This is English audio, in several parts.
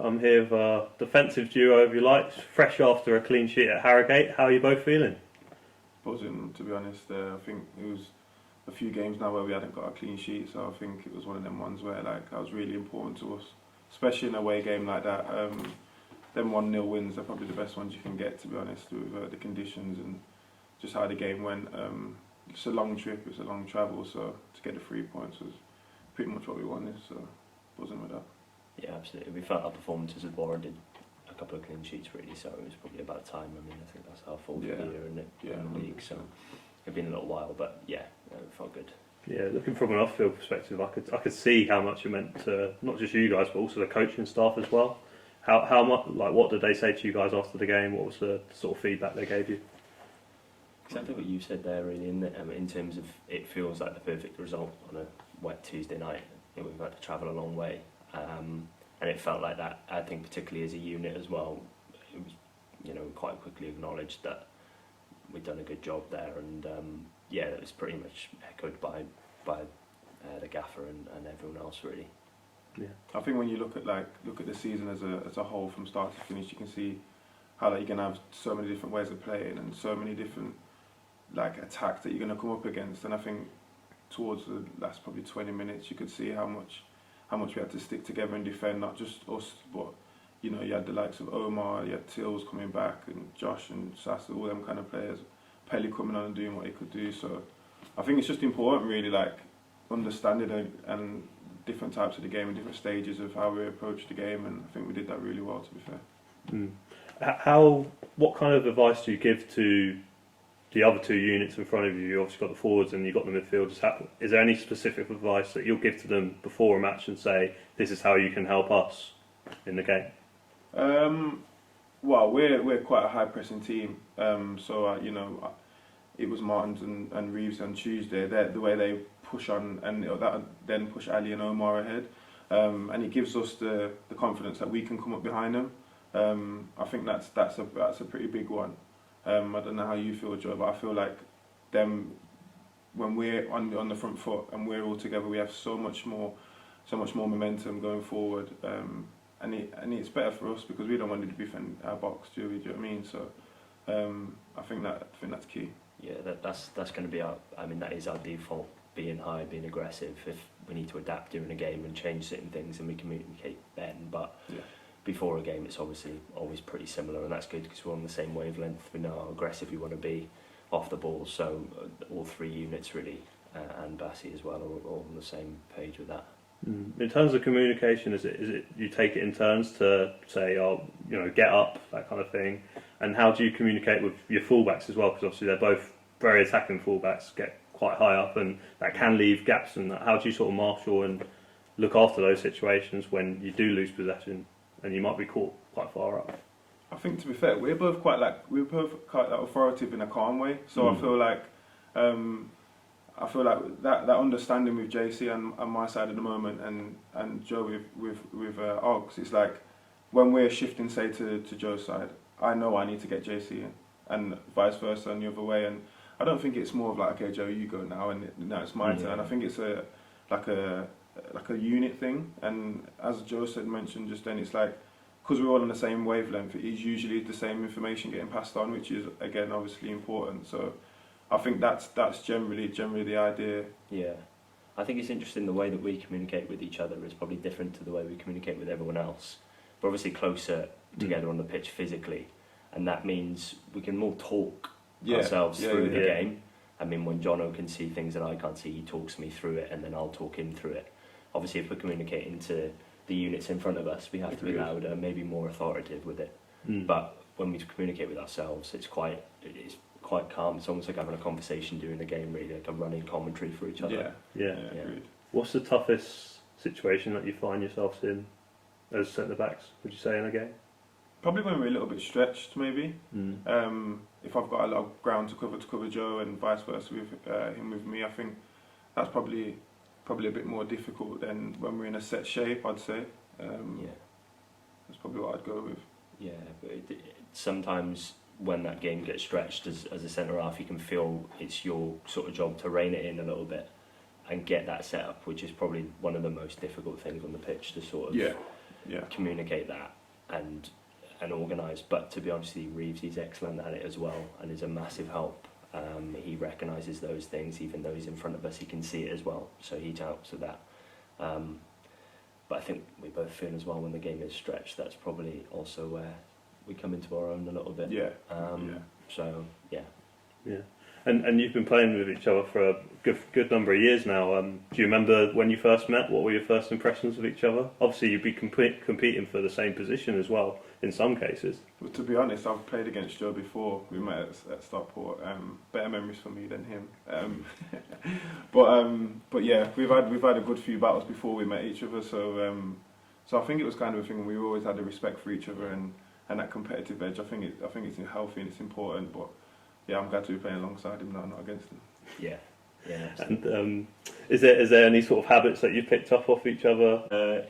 I'm here with a defensive duo, if you like, fresh after a clean sheet at Harrogate. How are you both feeling? Buzzing, to be honest. I think it was a few games now where we hadn't got a clean sheet, so I think it was one of them ones where that was really important to us, especially in a away game like that. Them 1-0 wins are probably the best ones you can get, to be honest, with the conditions and just how the game went. It's a long trip, it's a long travel, so to get the 3 points was pretty much what we wanted, so buzzing with that. Yeah, absolutely. We felt our performances had warranted a couple of clean sheets, really, so it was probably about time. I mean, I think that's our fourth year in the league, so it's been a little while, but yeah, it felt good. Yeah, looking from an off-field perspective, I could see how much it meant to not just you guys, but also the coaching staff as well. How much, like, what did they say to you guys after the game? What was the sort of feedback they gave you? Exactly what you said there, really, in terms of it feels like the perfect result on a wet Tuesday night. We've had to travel a long way, and it felt like that. I think particularly as a unit as well, it was, quite quickly acknowledged that we'd done a good job there, and it was pretty much echoed by the gaffer and everyone else, really. Yeah, I think when you look at the season as a whole from start to finish, you can see how you're gonna have so many different ways of playing and so many different attacks that you're gonna come up against. And I think towards the last probably 20 minutes, you could see how much we had to stick together and defend, not just us, but you had the likes of Omar, you had Tills coming back, and Josh and Sasa, all them kind of players, Pelly coming on and doing what he could do. So I think it's just important, really, understanding and different types of the game and different stages of how we approach the game, and I think we did that really well, to be fair. What kind of advice do you give to the other two units in front of you? You obviously got the forwards and you've got the midfielders. Is there any specific advice that you'll give to them before a match and say, this is how you can help us in the game? Well, we're quite a high pressing team, so it was Martins and Reeves on Tuesday. The way they push on, and that then push Ali and Omar ahead, and it gives us the confidence that we can come up behind them. I think that's a pretty big one. I don't know how you feel, Joe, but I feel like them, when we're on the front foot and we're all together, we have so much more momentum going forward. And it's better for us because we don't want to defend our box, do you know what I mean? So I think that's key. Yeah, that's going to be that is our default, being high, being aggressive. If we need to adapt during a game and change certain things, and we communicate then, but before a game it's obviously always pretty similar, and that's good because we're on the same wavelength. We know how aggressive we want to be off the ball, so all three units really, and Bassi as well, are all on the same page with that. In terms of communication, is it you take it in turns to say, get up, that kind of thing, and how do you communicate with your fullbacks as well? Because obviously they're both very attacking fullbacks, get quite high up, and that can leave gaps. And how do you sort of marshal and look after those situations when you do lose possession and you might be caught quite far up? I think, to be fair, we're both quite authoritative in a calm way. So I feel like that understanding with JC and my side at the moment, and Joe with Oggs, it's like when we're shifting, say, to Joe's side, I know I need to get JC in, and vice versa, and the other way. And I don't think it's more of okay, Joe, you go now, and now it's my turn. I think it's a unit thing. And as Joe mentioned just then, it's like, because we're all on the same wavelength, it is usually the same information getting passed on, which is again obviously important. So I think that's generally the idea. Yeah, I think it's interesting the way that we communicate with each other is probably different to the way we communicate with everyone else. We're obviously closer together on the pitch physically, and that means we can more talk ourselves through the game. I mean, when Jono can see things that I can't see, he talks me through it, and then I'll talk him through it. Obviously, if we're communicating to the units in front of us, we have to be louder, maybe more authoritative with it. But when we communicate with ourselves, it's quite calm. It's almost like having a conversation during the game, really, like a running commentary for each other. Yeah. What's the toughest situation that you find yourselves in as centre backs, would you say, in a game? Probably when we're a little bit stretched, maybe. If I've got a lot of ground to cover Joe, and vice versa with him with me, I think that's probably a bit more difficult than when we're in a set shape, I'd say. That's probably what I'd go with. Yeah, but sometimes when that game gets stretched as a centre-half, you can feel it's your sort of job to rein it in a little bit and get that set up, which is probably one of the most difficult things on the pitch, to sort of communicate that and organise. But to be honest with you, Reeves, he's excellent at it as well and is a massive help. He recognises those things, even though he's in front of us, he can see it as well, so he helps with that. But I think we both feel as well when the game is stretched, that's probably also where we come into our own a little bit. So, yeah. Yeah. And you've been playing with each other for a good number of years now. Do you remember when you first met? What were your first impressions of each other? Obviously, you'd be competing for the same position as well in some cases. Well, to be honest, I've played against Joe before. We met at Stockport. Better memories for me than him. But yeah, we've had a good few battles before we met each other. So I think it was kind of a thing. We always had a respect for each other and that competitive edge. I think it's healthy and it's important. But yeah, I'm glad to be playing alongside him now, not against him. Yeah. And is there any sort of habits that you picked up off each other? I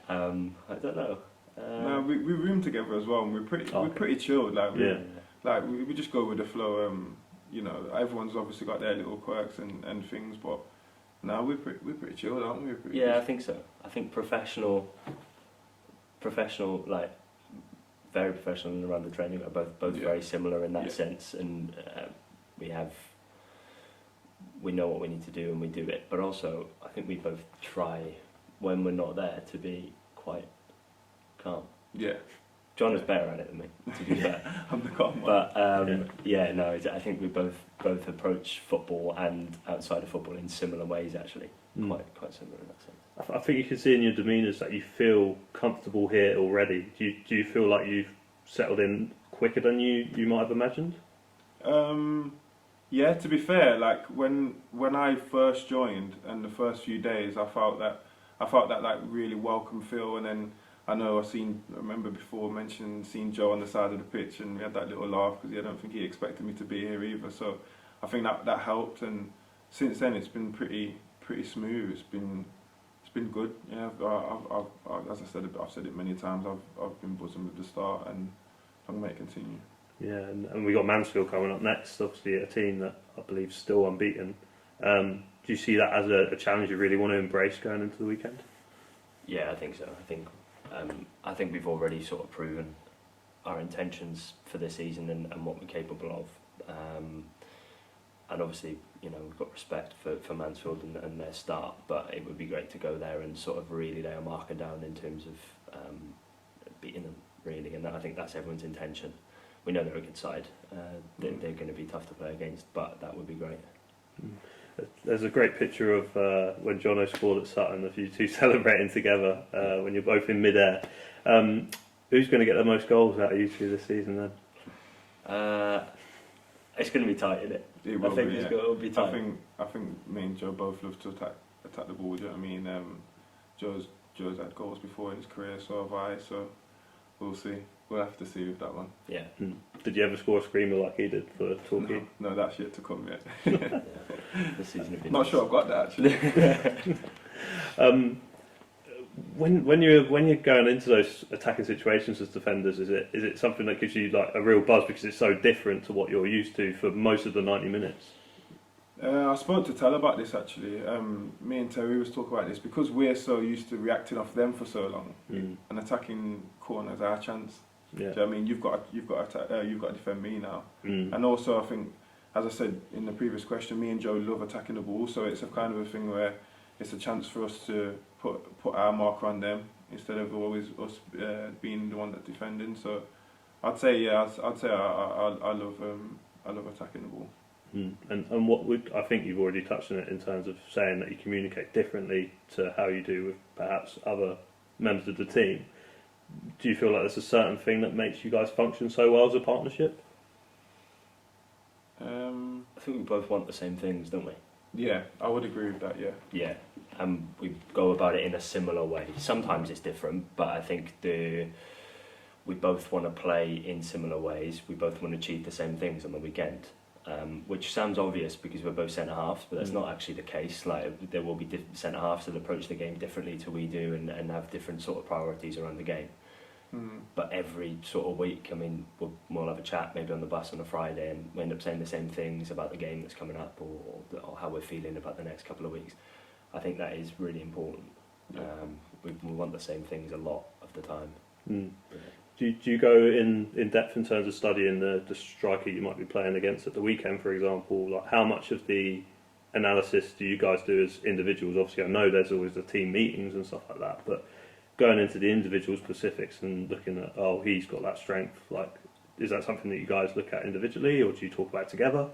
don't know. No, we room together as well, and we're pretty chilled. Like we just go with the flow. Everyone's obviously got their little quirks and things, but no, we're pretty chilled, aren't we? I think so. I think professional, like very professional and around the training are both very similar in that sense, and we know what we need to do and we do it. But also, I think we both try when we're not there to be quite calm. Yeah. John is better at it than me, to be fair. I'm the calm one. But I think we both approach football and outside of football in similar ways, actually. Quite similar in that sense. I think you can see in your demeanours that you feel comfortable here already. Do you feel like you've settled in quicker than you might have imagined? Yeah, to be fair, like when I first joined and the first few days, I felt that like really welcome feel, and then I remember before mentioning seeing Joe on the side of the pitch, and we had that little laugh because I don't think he expected me to be here either. So I think that helped, and since then it's been pretty smooth. It's been good. Yeah, I've as I said, I've said it many times. I've been buzzing with the start, and I'm going to continue. Yeah, and we got Mansfield coming up next. Obviously, a team that I believe is still unbeaten. Do you see that as a challenge you really want to embrace going into the weekend? Yeah, I think so. I think we've already sort of proven our intentions for this season and what we're capable of. And obviously, we've got respect for Mansfield and their start, but it would be great to go there and sort of really lay a marker down in terms of beating them, really. And I think that's everyone's intention. We know they're a good side. They're going to be tough to play against, but that would be great. There's a great picture of when Jono scored at Sutton, of you two celebrating together when you're both in mid-air. Who's going to get the most goals out of you two this season then? It's going to be tight, isn't it? It will be, It's going to be tight. I think me and Joe both love to attack the ball. Do you know what I mean? Joe's had goals before in his career, so have I. So we'll see. We'll have to see with that one. Yeah. Did you ever score a screamer like he did for Torquay? No, that's yet to come yet. This season have been Not sure I've got that actually. When you're going into those attacking situations as defenders, is it something that gives you like a real buzz because it's so different to what you're used to for most of the 90 minutes? I spoke to Tel about this actually. Me and Terry was talking about this because we're so used to reacting off them for so long. And attacking corners our chance. Yeah. Do you know what I mean? You've got to defend me now. And also I think, as I said in the previous question, me and Joe love attacking the ball, so it's a kind of a thing where it's a chance for us to put our marker on them instead of always us being the one that's defending. So I'd say I love attacking the ball. And what I think you've already touched on it in terms of saying that you communicate differently to how you do with perhaps other members of the team. Do you feel like there's a certain thing that makes you guys function so well as a partnership? I think we both want the same things, don't we? Yeah, I would agree with that, yeah. Yeah, and we go about it in a similar way. Sometimes it's different, but I think we both want to play in similar ways. We both want to achieve the same things on the weekend, which sounds obvious because we're both centre-halves, but that's not actually the case. Like, there will be different centre-halves that approach the game differently to we do and have different sort of priorities around the game. But every sort of week, I mean, we'll have a chat maybe on the bus on a Friday and we end up saying the same things about the game that's coming up or how we're feeling about the next couple of weeks. I think that is really important. We want the same things a lot of half the time. Mm. Yeah. Do you go in depth in terms of studying the striker you might be playing against at the weekend, for example? Like, how much of the analysis do you guys do as individuals? Obviously, I know there's always the team meetings and stuff like that, but going into the individual specifics and looking at, oh, he's got that strength, like, is that something that you guys look at individually, or do you talk about it together?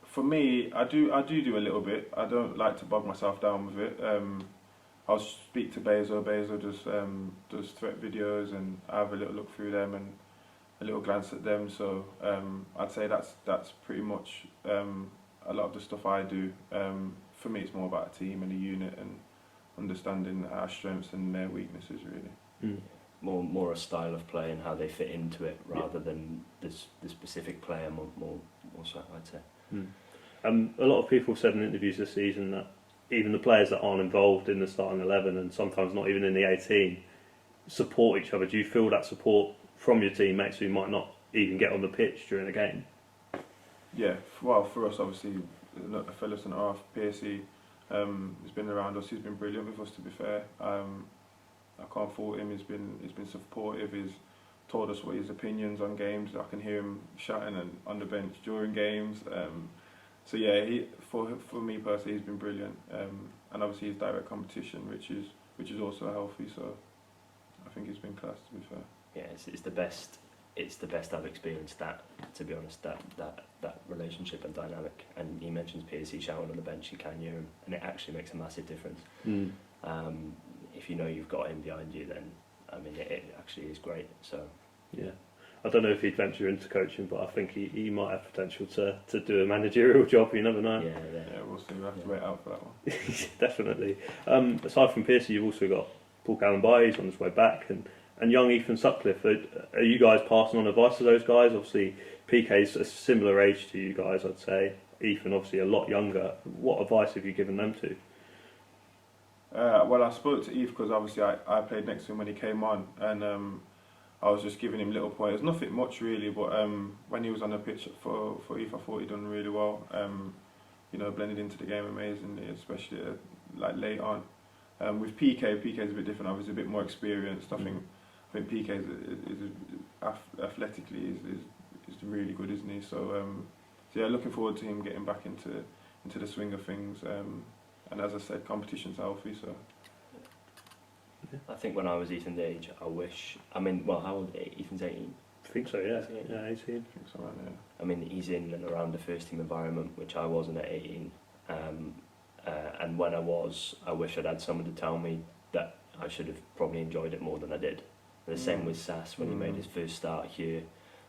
For me, I do a little bit. I don't like to bog myself down with it. I'll speak to Bezo. Bezo does threat videos, and I have a little look through them and a little glance at them. So I'd say that's pretty much a lot of the stuff I do. For me, it's more about a team and a unit and understanding our strengths and their weaknesses, really. Mm. More a style of play and how they fit into it, rather than the specific player. More so, I'd say. Mm. A lot of people have said in interviews this season that even the players that aren't involved in the starting 11 and sometimes not even in the 18 support each other. Do you feel that support from your teammates who might not even get on the pitch during a game? Yeah, well, for us, obviously, a fellow centre-half, Piercy, has been around us. He's been brilliant with us, to be fair. I can't fault him. He's been supportive. He's told us what his opinions on games. I can hear him shouting on the bench during games. So yeah, for me personally, he's been brilliant. And obviously his direct competition, which is also healthy. So I think he's been class, to be fair. Yeah, it's the best. It's the best I've experienced. That, to be honest, that relationship and dynamic. And he mentions Piercy shouting on the bench. You can hear him, and it actually makes a massive difference. Mm. If you know you've got him behind you, then I mean it actually is great. So Yeah. I don't know if he'd venture into coaching, but I think he might have potential to do a managerial job. You never know. yeah, We'll see. We'll have to wait out for that one. Definitely. Aside from Piercy, you've also got Paul Callan-Bay, he's on his way back, and young Ethan Sutcliffe. Are you guys passing on advice to those guys? Obviously, PK's a similar age to you guys, I'd say. Ethan, obviously, a lot younger. What advice have you given them to? Well, I spoke to Eve because obviously I played next to him when he came on, and I was just giving him little pointers, nothing much really, but when he was on the pitch for Eve, I thought he'd done really well. Blended into the game amazingly, especially like late on. With PK's a bit different. Obviously, a bit more experienced. I think PK is athletically is really good, isn't he? So yeah, looking forward to him getting back into the swing of things. And as I said, competition's healthy, so. I think when I was Ethan's age, how old? Ethan's 18. I think so, yeah. 18. Yeah, 18. I think so, right, yeah. I mean, he's in and around the first team environment, which I wasn't at 18. And when I was, I wish I'd had someone to tell me that I should have probably enjoyed it more than I did. The same with Sass when he made his first start here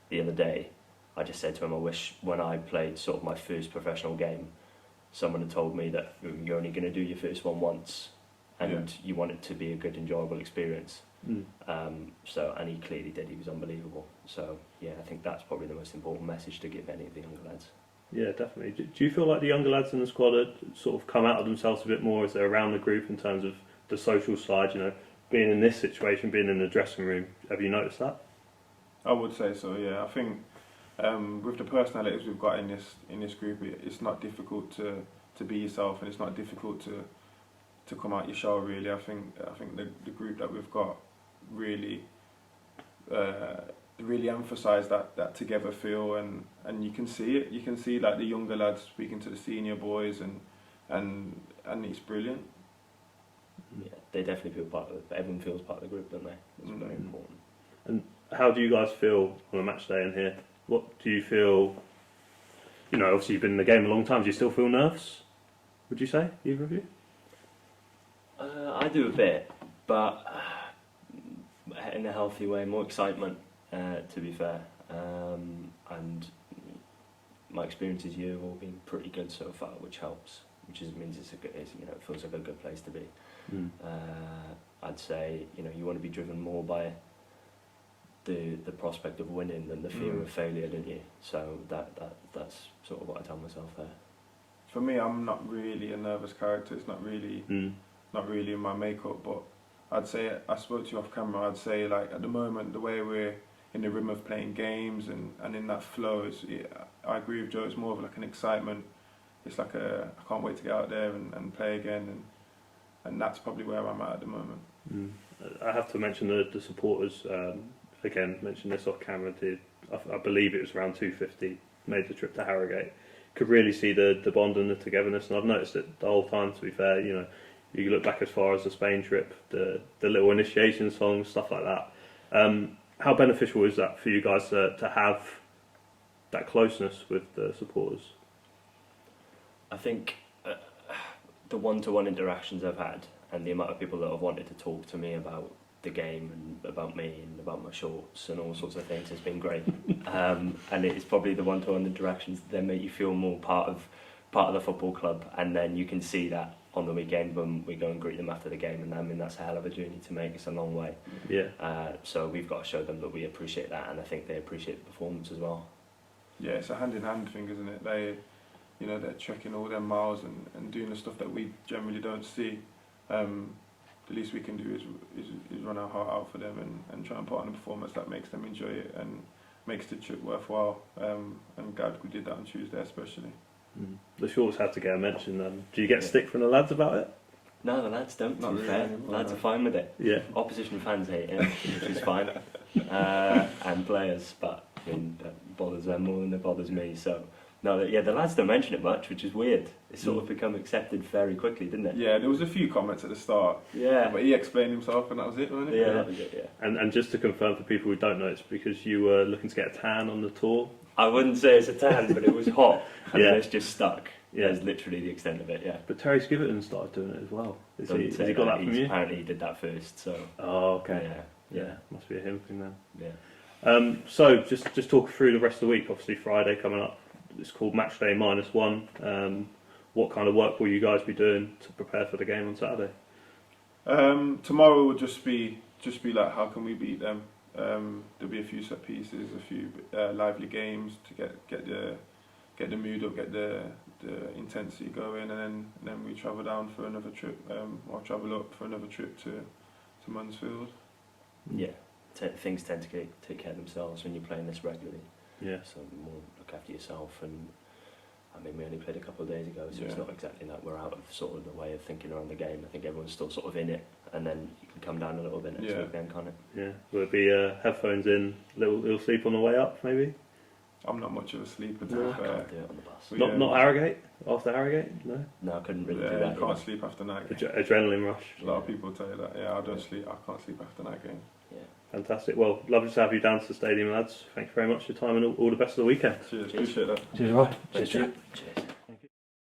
the other day. I just said to him, I wish when I played sort of my first professional game, someone had told me that you're only going to do your first one once, and you want it to be a good, enjoyable experience. Mm. And he clearly did. He was unbelievable. So yeah, I think that's probably the most important message to give any of the younger lads. Yeah, definitely. Do you feel like the younger lads in the squad have sort of come out of themselves a bit more as they're around the group in terms of the social side? Being in this situation, being in the dressing room, have you noticed that? I would say so. Yeah, I think with the personalities we've got in this group, it's not difficult to be yourself, and it's not difficult to come out your shell. Really, I think the group that we've got really emphasise that together feel, and you can see it. You can see like the younger lads speaking to the senior boys, and it's brilliant. Yeah, they definitely feel part of it. Everyone feels part of the group, don't they? It's very important. And how do you guys feel on a match day in here? What do you feel? Obviously you've been in the game a long time. Do you still feel nerves? Would you say, either of you? I do a bit, but in a healthy way, more excitement, to be fair. And my experiences here have all been pretty good so far, which helps. Which means it feels like a good place to be. Mm. I'd say you want to be driven more by the prospect of winning than the fear of failure, don't you? So that's sort of what I tell myself there. For me, I'm not really a nervous character. It's not really in my makeup. But I'd say, I spoke to you off camera, I'd say like at the moment, the way we're in the rhythm of playing games and in that flow, I agree with Joe, it's more of like an excitement. It's like I can't wait to get out there and play again, and that's probably where I'm at the moment. Mm. I have to mention the supporters. Again, mentioned this off camera. I believe it was around 250. Made the trip to Harrogate. Could really see the bond and the togetherness, and I've noticed it the whole time. To be fair, you look back as far as the Spain trip, the little initiation songs, stuff like that. How beneficial is that for you guys to have that closeness with the supporters? I think the one-to-one interactions I've had and the amount of people that have wanted to talk to me about the game and about me and about my shorts and all sorts of things has been great. And it's probably the one-to-one interactions that make you feel more part of the football club, and then you can see that on the weekend when we go and greet them after the game, and I mean that's a hell of a journey to make. It's a long way. Yeah. So we've got to show them that we appreciate that, and I think they appreciate the performance as well. Yeah, it's a hand-in-hand thing, isn't it? They're trekking all them miles and doing the stuff that we generally don't see. The least we can do is run our heart out for them and try and put on a performance that makes them enjoy it and makes the trip worthwhile. And glad we did that on Tuesday especially. The shorts had to get a mention. Do you get stick from the lads about it? No, the lads don't. Not really. Fair. Lads are fine with it. Yeah. Opposition fans hate it, which is fine, and players, but I mean that bothers them more than it bothers me. So no, the lads don't mention it much, which is weird. It's sort of become accepted very quickly, didn't it? Yeah, there was a few comments at the start. Yeah. But he explained himself and that was it, wasn't it? Yeah, that was it. Yeah. And just to confirm for people who don't know, it's because you were looking to get a tan on the tour. I wouldn't say it's a tan, but it was hot, and Yeah. it's just stuck. Yeah. That's literally the extent of it. Yeah. But Terry Skiverton started doing it as well. Has he got that from you? Apparently he did that first. So. Oh, okay. Yeah. Must be a him thing then. Yeah. So just talk through the rest of the week. Obviously Friday coming up. It's called Match Day -1. What kind of work will you guys be doing to prepare for the game on Saturday? Tomorrow will just be like, how can we beat them? There'll be a few set pieces, a few lively games to get the mood up, get the intensity going, and then we travel down for another trip, or travel up for another trip to Mansfield. Yeah. Things tend to take care of themselves when you're playing this regularly. Yeah. So more look after yourself, and I mean we only played a couple of days ago, so it's not exactly like we're out of sort of the way of thinking around the game. I think everyone's still sort of in it, and then you can come down a little bit next week then, can't it? Yeah. Will it be headphones in, little sleep on the way up maybe? I'm not much of a sleeper to No, be I fair. can't do it on the bus. Not Harrogate? After Harrogate? No? No, I couldn't really do Yeah, that. you can't sleep after night game. Adrenaline rush. A lot of people tell you that. Yeah, I don't sleep. I can't sleep after night game. Yeah. Fantastic. Well, lovely to have you down to the stadium, lads. Thank you very much for your time, and all the best of the weekend. Cheers. Appreciate that. Cheers, right. Cheers.